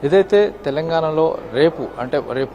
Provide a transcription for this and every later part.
ఇదైతే తెలంగాణలో రేపు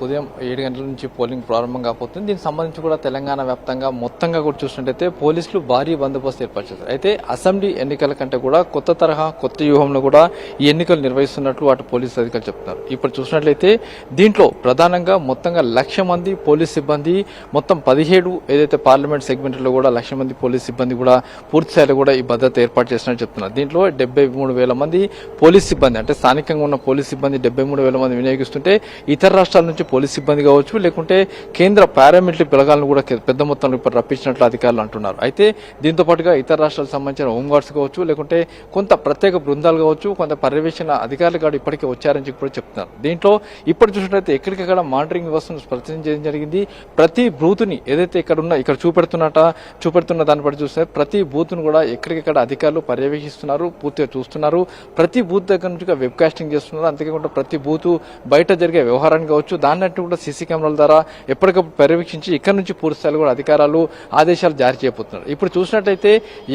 ఉదయం 7 గంటల నుంచి పోలింగ్ ప్రారంభం కాబోతుంది. దీనికి సంబంధించి కూడా తెలంగాణ వ్యాప్తంగా మొత్తంగా కూడా చూసినట్టయితే పోలీసులు భారీ బందోబస్తు ఏర్పాటు చేశారు. అయితే అసెంబ్లీ ఎన్నికల కంటే కూడా కొత్త తరహా కొత్త వ్యూహంలో కూడా ఈ ఎన్నికలు నిర్వహిస్తున్నట్లు అటు పోలీసు అధికారులు చెప్తున్నారు. ఇప్పుడు చూసినట్లయితే దీంట్లో ప్రధానంగా మొత్తంగా 1,00,000 మంది పోలీస్ సిబ్బంది, మొత్తం 17 ఏదైతే పార్లమెంట్ సెగ్మెంట్లో కూడా 1,00,000 మంది పోలీస్ సిబ్బంది కూడా పూర్తి స్థాయిలో కూడా ఈ భద్రత ఏర్పాటు చేసినట్టు చెప్తున్నారు. దీంట్లో 73,000 మంది పోలీస్ సిబ్బంది అంటే స్థానికంగా ఉన్న పోలీస్ సిబ్బంది 73,000 మంది వినియోగిస్తుంటే ఇతర రాష్ట్రాల నుంచి పోలీస్ సిబ్బంది కావచ్చు, లేకుంటే కేంద్ర పారామిలిటరీ బలగాలను కూడా పెద్ద మొత్తంలో ఇప్పుడు రప్పించినట్లు అధికారులు అంటున్నారు. అయితే దీంతో పాటుగా ఇతర రాష్ట్రాలకు సంబంధించిన హోంగార్డ్స్ కావచ్చు, లేకుంటే కొంత ప్రత్యేక బృందాలు కావచ్చు, కొంత పర్యవేక్షణ అధికారులు కూడా ఇప్పటికే వచ్చారని కూడా చెప్తున్నారు. దీంట్లో ఇప్పుడు చూసినట్లయితే ఎక్కడికక్కడ మానిటరింగ్ వ్యవస్థను పరిచయం చేయడం జరిగింది. ప్రతి బూత్ని ఏదైతే ఇక్కడ చూపెడుతున్న దాన్ని బట్టి చూస్తే ప్రతి బూత్ను కూడా ఎక్కడికక్కడ అధికారులు పర్యవేక్షిస్తున్నారు, పూర్తిగా చూస్తున్నారు. ప్రతి బూత్ దగ్గర నుంచి వెబ్ కాస్టింగ్ చేస్తున్నారు. అంతేకాకుండా ప్రతి బూత్ బయట జరిగే వ్యవహారాన్ని కావచ్చు, దాన్ని కూడా సీసీ కెమెరాల ద్వారా ఎప్పటికప్పుడు పర్యవేక్షించి ఇక్కడ నుంచి పూర్తి స్థాయిలో కూడా అధికారులు ఆదేశాలు జారీ చేయబోతున్నారు. ఇప్పుడు చూసినట్లయితే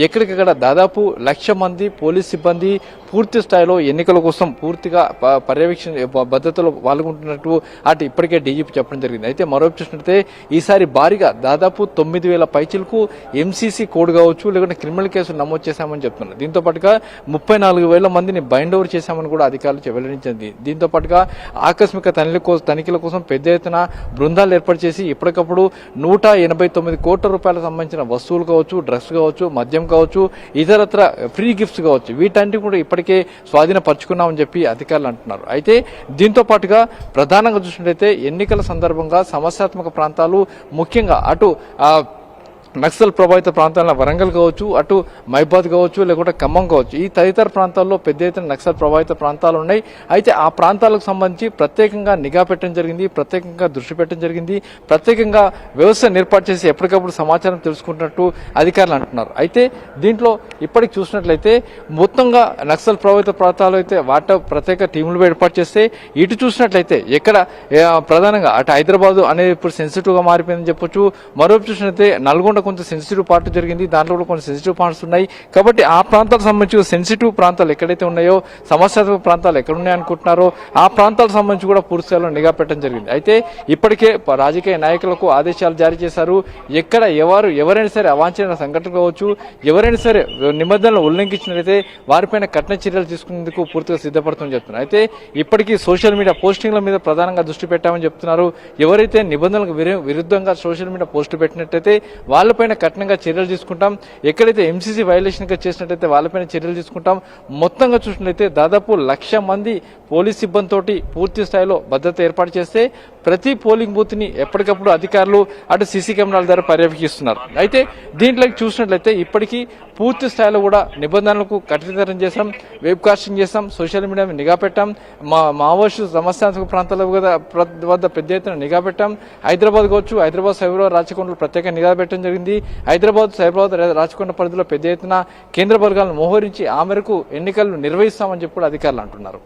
ఎక్కడికక్కడ దాదాపు 1,00,000 మంది పోలీస్ సిబ్బంది పూర్తి స్థాయిలో ఎన్నికల కోసం పూర్తిగా పర్యవేక్షణ భద్రతలో పాల్గొంటున్నట్టు అటు ఇప్పటికే డీజీపీ చెప్పడం జరిగింది. అయితే మరోవైపు చూసినట్లయితే ఈసారి భారీగా దాదాపు 9,000 పైచిలకు ఎంసీసీ కోడ్ కావచ్చు, లేకుంటే క్రిమినల్ కేసులు నమోదు చేశామని చెప్తున్నారు. దీంతో పాటుగా 34,000 మందిని బైండ్ ఓవర్ చేశామని కూడా అధికారులు వెల్లడించింది. దీంతో పాటుగా ఆకస్మిక తనిఖీల కోసం పెద్ద ఎత్తున బృందాలు ఏర్పాటు చేసి ఎప్పటికప్పుడు 189 కోట్ల రూపాయలకు సంబంధించిన వస్తువులు కావచ్చు, డ్రగ్స్ కావచ్చు, మద్యం కావచ్చు, ఇతరత్ర ఫ్రీ గిఫ్ట్స్ కావచ్చు, వీటన్నిటి కూడా ఇప్పటికే స్వాధీనపరుచుకున్నామని చెప్పి అధికారులు అంటున్నారు. అయితే దీంతో పాటుగా ప్రధానంగా చూసినట్లయితే ఎన్నికల సందర్భంగా సమస్యాత్మక ప్రాంతాలు ముఖ్యంగా అటు నక్సల్ ప్రభావిత ప్రాంతాల వరంగల్ కావచ్చు, అటు మైబాద్ కావచ్చు, లేకుంటే ఖమ్మం కావచ్చు, ఈ తదితర ప్రాంతాల్లో పెద్ద ఎత్తున నక్సల్ ప్రభావిత ప్రాంతాలు ఉన్నాయి. అయితే ఆ ప్రాంతాలకు సంబంధించి ప్రత్యేకంగా నిఘా పెట్టడం జరిగింది, ప్రత్యేకంగా దృష్టి పెట్టడం జరిగింది, ప్రత్యేకంగా వ్యవస్థను ఏర్పాటు చేసి ఎప్పటికప్పుడు సమాచారం తెలుసుకుంటున్నట్టు అధికారులు అంటున్నారు. అయితే దీంట్లో ఇప్పటికి చూసినట్లయితే మొత్తంగా నక్సల్ ప్రభావిత ప్రాంతాలు అయితే వాటి ప్రత్యేక టీములు ఏర్పాటు చేస్తే ఇటు చూసినట్లయితే ఎక్కడ ప్రధానంగా అటు హైదరాబాద్ అనేది ఇప్పుడు సెన్సిటివ్గా మారిపోయిందని చెప్పొచ్చు. మరోవైపు చూసినట్లయితే నల్గొండ కొంత సెన్సిటివ్ పార్ట్ జరిగింది, దాంట్లో కూడా కొన్ని సెన్సిటివ్ పార్ట్స్ ఉన్నాయి. కాబట్టి ఆ ప్రాంతాలకు సంబంధించి సెన్సిటివ్ ప్రాంతాలు ఎక్కడైతే ఉన్నాయో, సమస్యాత్మక ప్రాంతాలు ఎక్కడ ఉన్నాయనుకుంటున్నారో ఆ ప్రాంతాలకు సంబంధించి కూడా పూర్తి స్థాయిలో నిఘా పెట్టడం జరిగింది. అయితే ఇప్పటికే రాజకీయ నాయకులకు ఆదేశాలు జారీ చేశారు. ఎక్కడ ఎవరైనా సరే అవాంఛనీయ సంఘటన కావచ్చు, ఎవరైనా సరే నిబంధనలు ఉల్లంఘించినట్లయితే వారిపైన కఠిన చర్యలు తీసుకునేందుకు పూర్తిగా సిద్ధపడుతుందని చెప్తున్నారు. అయితే ఇప్పటికీ సోషల్ మీడియా పోస్టింగ్ల మీద ప్రధానంగా దృష్టి పెట్టామని చెప్తున్నారు. ఎవరైతే నిబంధనలకు విరుద్ధంగా సోషల్ మీడియా పోస్టు పెట్టినట్లయితే వాళ్ళపైన కఠినంగా చర్యలు తీసుకుంటాం, ఎక్కడైతే ఎంసీసీ వైలేషన్ గా చేసినట్లయితే వాళ్ళపైన చర్యలు తీసుకుంటాం. మొత్తంగా చూసినట్లయితే దాదాపు 1,00,000 మంది పోలీస్ సిబ్బందితోటి పూర్తి స్థాయిలో భద్రత ఏర్పాటు చేస్తే ప్రతి పోలింగ్ బూత్ ని ఎప్పటికప్పుడు అధికారులు అటు సీసీ కెమెరాల ద్వారా పర్యవేక్షిస్తున్నారు. అయితే దీంట్లోకి చూసినట్లయితే ఇప్పటికీ పూర్తి స్థాయిలో కూడా నిబంధనలకు కఠినతరం చేశాం, వెబ్ కాస్టింగ్ చేశాం, సోషల్ మీడియా మీద నిఘా పెట్టాం, మావోయిస్టు సమస్యాత్మక ప్రాంతాల వద్ద పెద్ద ఎత్తున నిఘా పెట్టాం. హైదరాబాద్ కావచ్చు, హైదరాబాద్ సైబరాబాద్ రాచకొండలో ప్రత్యేక నిఘా పెట్టడం జరిగింది. హైదరాబాద్ సైబరాబాద్ రాచకొండ పరిధిలో పెద్ద ఎత్తున కేంద్ర బలగాలను మోహరించి ఆ మేరకు ఎన్నికలు నిర్వహిస్తామని చెప్పి అధికారులు అంటున్నారు.